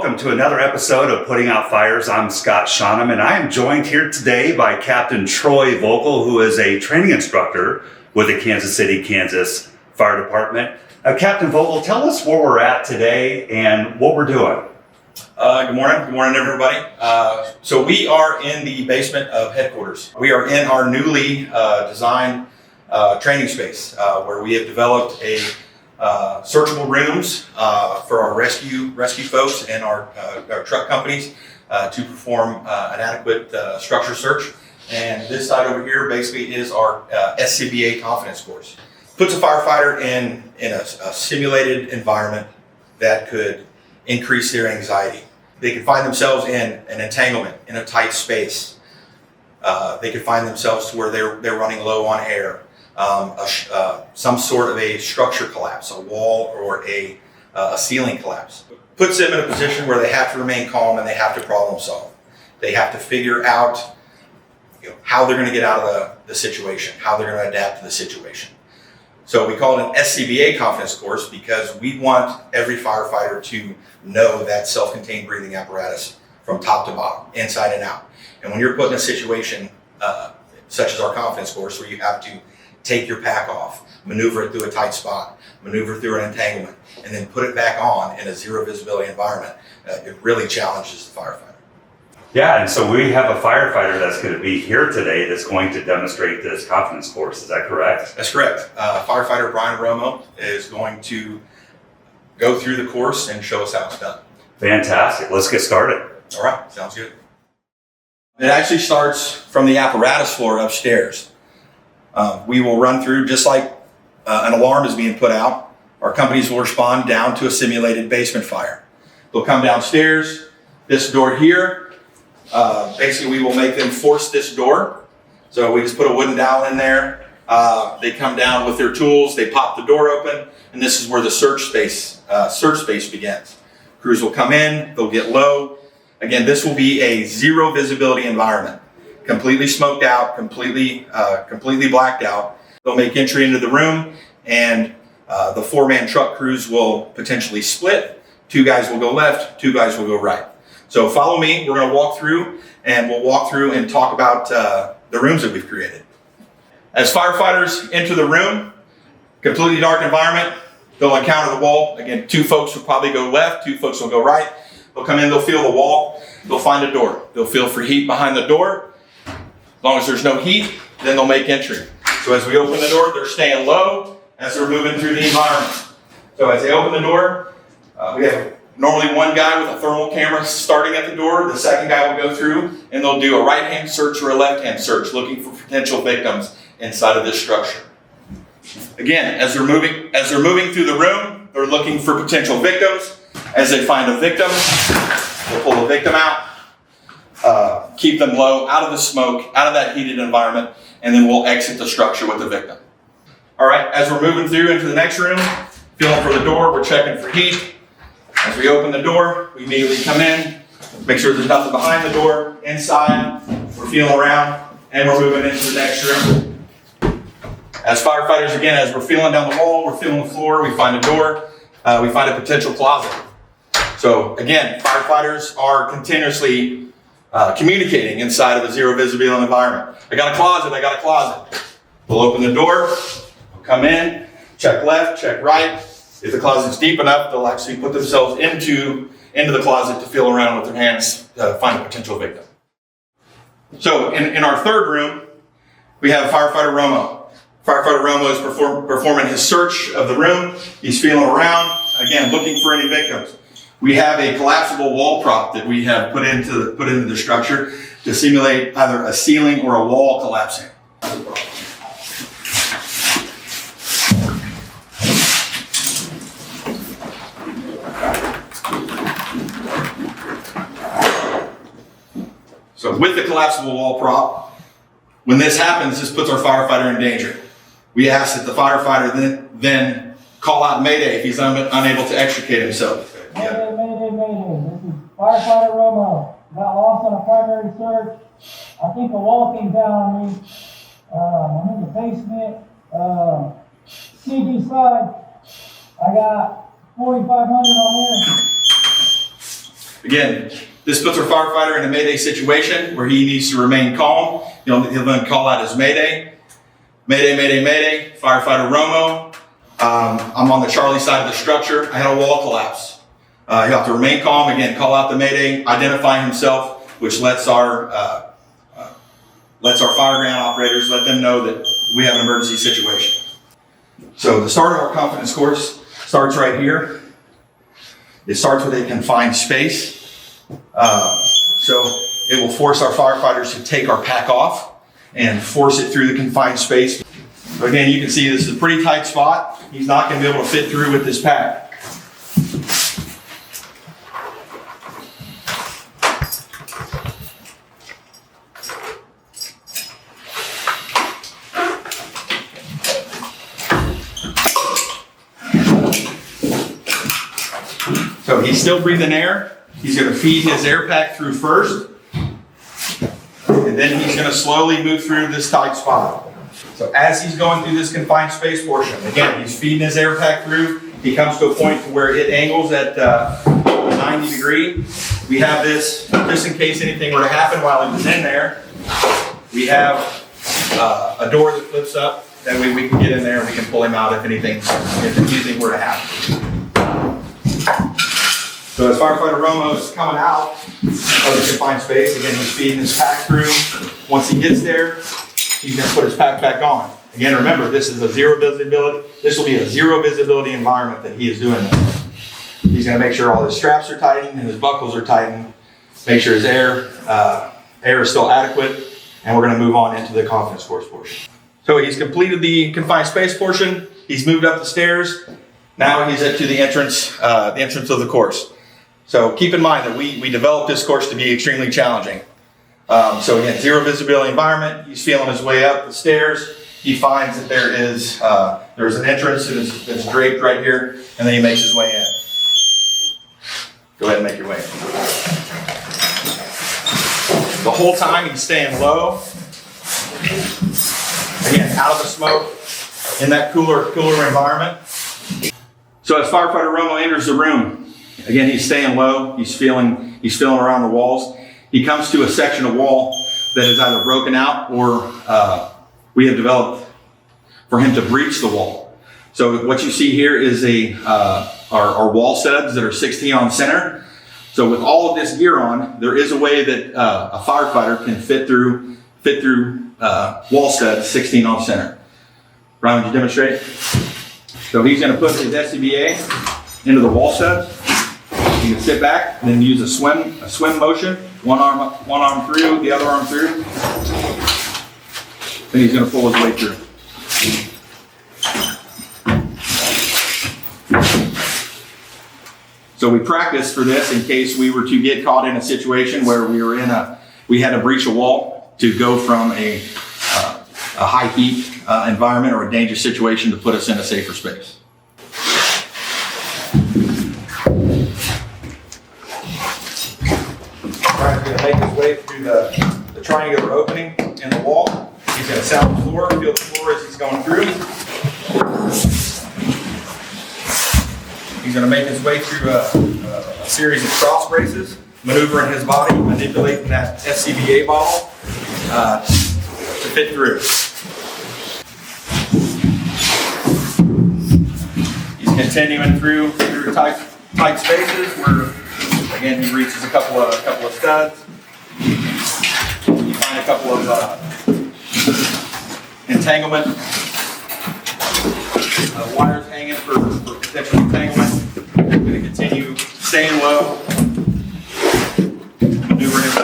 welcome to another episode of Putting Out Fires. I'm Scott Shanham, and I am joined here today by Captain Troy Vogel, who is a training instructor with the Kansas City, Kansas Fire Department. Captain Vogel, tell us where we're at today and what we're doing. Good morning, everybody. So we are in the basement of headquarters. We are in our newly designed training space where we have developed a searchable rooms for our rescue folks and our truck companies to perform an adequate structure search. And this side over here basically is our SCBA confidence course. Puts a firefighter in a simulated environment that could increase their anxiety. They could find themselves in an entanglement, in a tight space. They could find themselves to where they're running low on air. Some sort of a structure collapse, a wall or a ceiling collapse. Puts them in a position where they have to remain calm and they have to problem solve. They have to figure out how they're going to get out of the situation, how they're going to adapt to the situation. So we call it an SCBA confidence course because we want every firefighter to know that self-contained breathing apparatus from top to bottom, inside and out. And when you're put in a situation such as our confidence course where you have to take your pack off, maneuver it through a tight spot, maneuver through an entanglement, and then put it back on in a zero visibility environment, it really challenges the firefighter. Yeah, and so we have a firefighter that's going to be here today that's going to demonstrate this confidence course. Is that correct? That's correct. Firefighter Brian Romo is going to go through the course and show us how it's done. Fantastic. Let's get started. All right, sounds good. It actually starts from the apparatus floor upstairs. We will run through just like an alarm is being put out. Our companies will respond down to a simulated basement fire. They'll come downstairs, this door here. Basically, we will make them force this door. So we just put a wooden dowel in there. They come down with their tools. They pop the door open, and this is where the search space begins. Crews will come in. They'll get low. Again, this will be a zero visibility environment, completely smoked out, completely blacked out. They'll make entry into the room, and the 4-man truck crews will potentially split. 2 guys will go left, 2 guys will go right. So follow me. We're going to walk through, and we'll walk through and talk about the rooms that we've created. As firefighters enter the room, completely dark environment, they'll encounter the wall. Again, 2 folks will probably go left, 2 folks will go right. They'll come in, they'll feel the wall, they'll find a door. They'll feel for heat behind the door. As long as there's no heat, then they'll make entry. So as we open the door, they're staying low as they're moving through the environment. So as they open the door, we have normally 1 guy with a thermal camera starting at the door. The second guy will go through and they'll do a right-hand search or a left-hand search looking for potential victims inside of this structure. Again, as they're moving through the room, they're looking for potential victims. As they find a victim, they'll pull the victim out, keep them low, out of the smoke, out of that heated environment, and then we'll exit the structure with the victim. All right, as we're moving through into the next room, feeling for the door, we're checking for heat. As we open the door, we immediately come in, make sure there's nothing behind the door, inside, we're feeling around, and we're moving into the next room. As firefighters, again, as we're feeling down the wall, we're feeling the floor, we find a door, we find a potential closet. So again, firefighters are continuously communicating inside of a zero visibility environment. I got a closet. We'll open the door, we'll come in, check left, check right. If the closet's deep enough, they'll actually put themselves into the closet to feel around with their hands to find a potential victim. So in our third room, we have Firefighter Romo. Firefighter Romo is performing his search of the room. He's feeling around, again, looking for any victims. We have a collapsible wall prop that we have put into the structure to simulate either a ceiling or a wall collapsing. So with the collapsible wall prop, when this happens, this puts our firefighter in danger. We ask that the firefighter then call out Mayday if he's unable to extricate himself. Mayday. This is Firefighter Romo. Got lost on a primary search. I think a wall came down on me. I'm in the basement. CD side. I got 4,500 on here. Again, this puts our firefighter in a mayday situation where he needs to remain calm. He'll then call out his mayday. Mayday, mayday, mayday, firefighter Romo. I'm on the Charlie side of the structure. I had a wall collapse. He'll have to remain calm, again, call out the mayday, identify himself, which lets our fire ground operators, let them know that we have an emergency situation. So the start of our confidence course starts right here. It starts with a confined space. So it will force our firefighters to take our pack off and force it through the confined space. So again, you can see this is a pretty tight spot. He's not going to be able to fit through with this pack. So he's still breathing air. He's going to feed his air pack through first, and then he's going to slowly move through this tight spot. So as he's going through this confined space portion, again, he's feeding his air pack through. He comes to a point where it angles at 90 degrees. We have this, just in case anything were to happen while he was in there, we have a door that flips up. That way we can get in there and we can pull him out if anything were to happen. So as firefighter Romo is coming out of the confined space, again, he's feeding his pack through. Once he gets there, he's going to put his pack back on. Again, remember, this is a zero visibility. This will be a zero visibility environment that he is doing this. He's going to make sure all his straps are tightened and his buckles are tightened. Make sure his air is still adequate, and we're going to move on into the confidence course portion. So he's completed the confined space portion. He's moved up the stairs. Now he's to the entrance of the course. So keep in mind that we developed this course to be extremely challenging. So again, zero visibility environment. He's feeling his way up the stairs. He finds that there's an entrance that's draped right here, and then he makes his way in. Go ahead and make your way in. The whole time he's staying low. Again, out of the smoke, in that cooler environment. So as firefighter Romo enters the room, again, he's staying low. He's feeling around the walls. He comes to a section of wall that is either broken out or we have developed for him to breach the wall. So what you see here is our wall studs that are 16 on center. So with all of this gear on, there is a way that a firefighter can fit through wall studs 16 on center. Ryan, would you demonstrate? So he's going to put his SCBA into the wall studs. You can sit back and then use a swim motion. One arm through, the other arm through. Then he's going to pull his way through. So we practiced for this in case we were to get caught in a situation where we had to breach a wall to go from a high heat environment or a dangerous situation to put us in a safer space. Brian's going to make his way through the triangular opening in the wall. He's going to sound the floor, feel the floor as he's going through. He's going to make his way through a series of cross braces, maneuvering his body, manipulating that SCBA bottle to fit through. He's continuing through tight spaces where, again, he reaches a couple of studs. You find a couple of entanglement wires hanging for potential entanglement. I'm going to continue staying low, maneuvering him.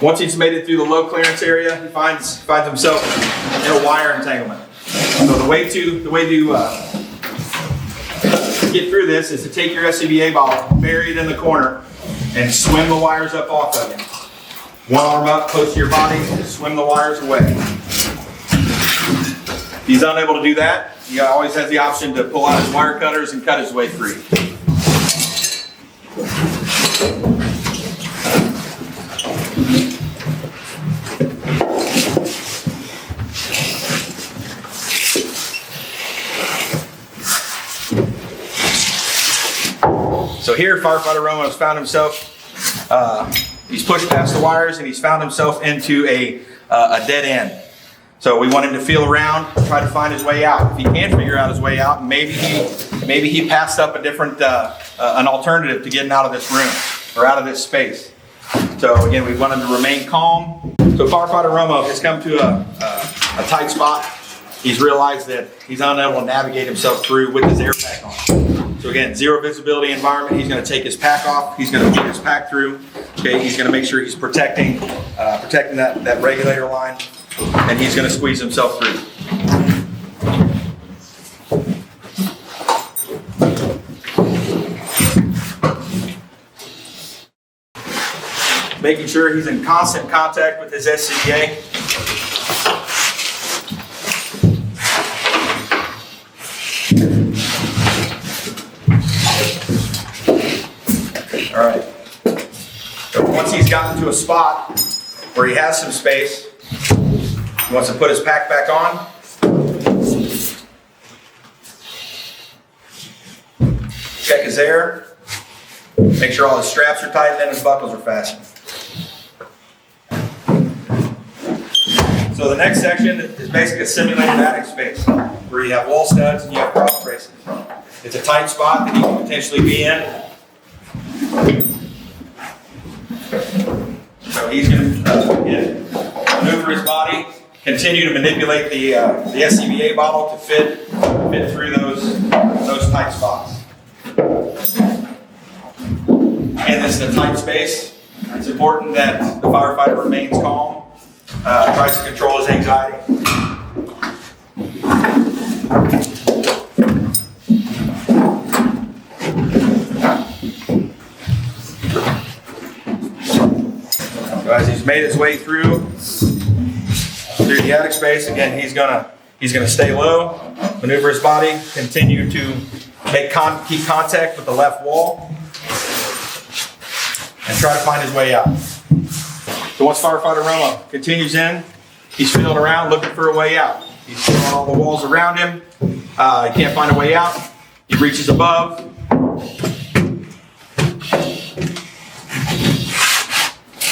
Once he's made it through the low clearance area, he finds himself in a wire entanglement. So the way to get through this is to take your SCBA bottle, bury it in the corner, and swim the wires up off of it. One arm up, close to your body, and swim the wires away. If he's unable to do that, he always has the option to pull out his wire cutters and cut his way free. So here, firefighter Romo has found himself, he's pushed past the wires and he's found himself into a dead end. So we want him to feel around, try to find his way out. If he can't figure out his way out, maybe he passed up a different, an alternative to getting out of this room or out of this space. So again, we want him to remain calm. So firefighter Romo has come to a tight spot. He's realized that he's unable to navigate himself through with his air pack on. So again, zero visibility environment. He's going to take his pack off. He's going to feed his pack through. Okay, he's going to make sure he's protecting that regulator line, and he's going to squeeze himself through. Making sure he's in constant contact with his SCBA. All right. So once he's gotten to a spot where he has some space, he wants to put his pack back on. Check his air. Make sure all his straps are tightened and his buckles are fastened. So the next section is basically a simulated attic space where you have wall studs and you have cross braces. It's a tight spot that he can potentially be in. So he's going to maneuver his body, continue to manipulate the SCBA bottle to fit through those tight spots. And this is a tight space. It's important that the firefighter remains calm, tries to control his anxiety. So as he's made his way through the attic space, again, he's gonna stay low, maneuver his body, continue to keep contact with the left wall, and try to find his way out. So once firefighter Romo continues in, he's feeling around, looking for a way out. He's feeling all the walls around him. He can't find a way out. He reaches above.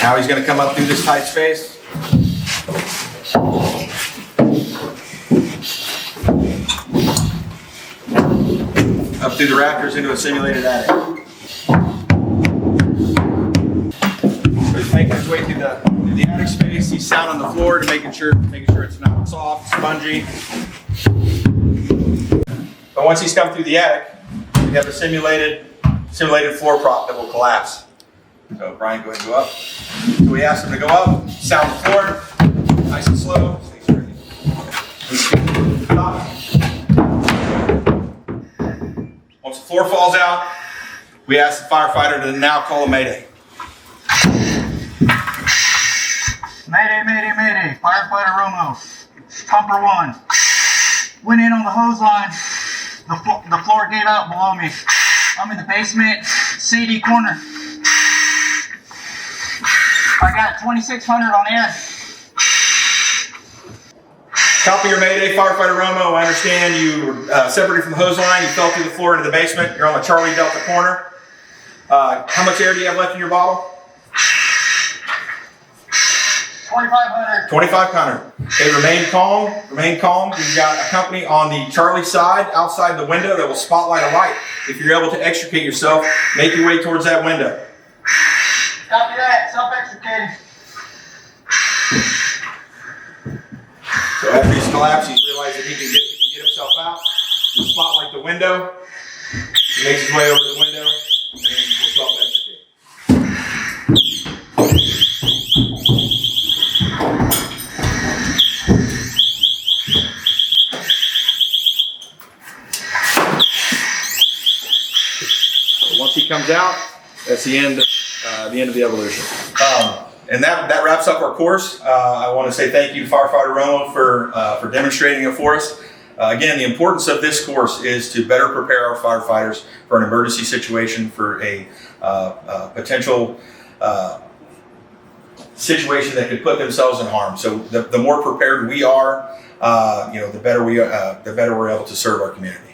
Now he's going to come up through this tight space. Up through the rafters into a simulated attic. So he's making his way through the attic space. He's sounding the floor to making sure it's not soft, spongy. But once he's come through the attic, we have a simulated floor prop that will collapse. So Brian, go ahead and go up. So we asked him to go up, sound the floor, nice and slow. Stay straight. Stop. Once the floor falls out, we ask the firefighter to now call a mayday. Mayday, mayday, mayday. Firefighter Romo. Pumper 1. Went in on the hose line. The floor gave out below me. I'm in the basement, CD corner. I got 2600 on air. Copy your mayday, firefighter Romo. I understand you were separated from the hose line. You fell through the floor into the basement. You're on the Charlie Delta corner. How much air do you have left in your bottle? 2500. 2,500. Okay, remain calm. Remain calm. You've got a company on the Charlie side, outside the window, that will spotlight a light. If you're able to extricate yourself, make your way towards that window. Copy that. Self-extricating. So after he's collapsed, he's realized that he can get himself out. He'll spotlight the window. He makes his way over to the window, and then he will self-extricate. So once he comes out, that's the end of the evolution. And that wraps up our course. I want to say thank you to Firefighter Romo for demonstrating it for us. Again, the importance of this course is to better prepare our firefighters for an emergency situation, for a potential situation that could put themselves in harm. So the more prepared we are, the better we're able to serve our community.